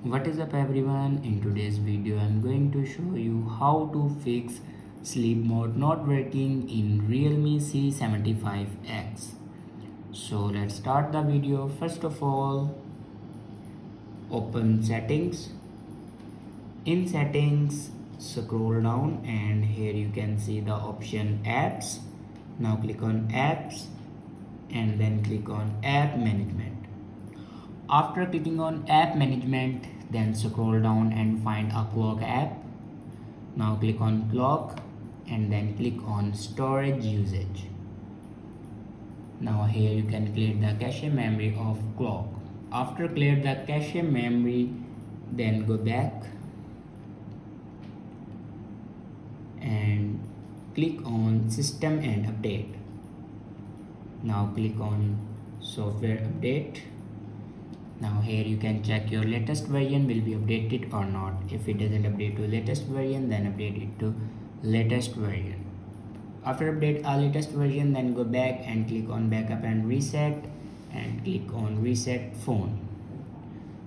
What is up everyone, in today's video I'm going to show you how to fix sleep mode not working in Realme C75x. So let's start the video. First of all, open settings. In settings, scroll down and here you can see the option apps. Now click on apps and then click on app management. After clicking on app management, then scroll down and find a clock app. Now click on clock and then click on storage usage. Now here you can clear the cache memory of clock. After clear the cache memory, then go back and click on system and update. Now click on software update. Now here you can check your latest version will be updated or not. If it doesn't update to latest version, then update it to latest version. After update our latest version, then go back and click on backup and reset and click on reset phone.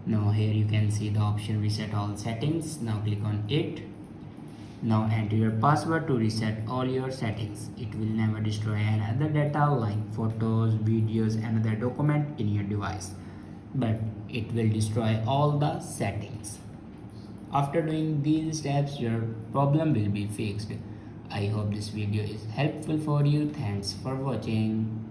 Now here you can see the option reset all settings. Now click on it. Now enter your password to reset all your settings. It will never destroy any other data like photos, videos and other document in your device, but it will destroy all the settings. After doing these steps, your problem will be fixed. I hope this video is helpful for you. Thanks for watching.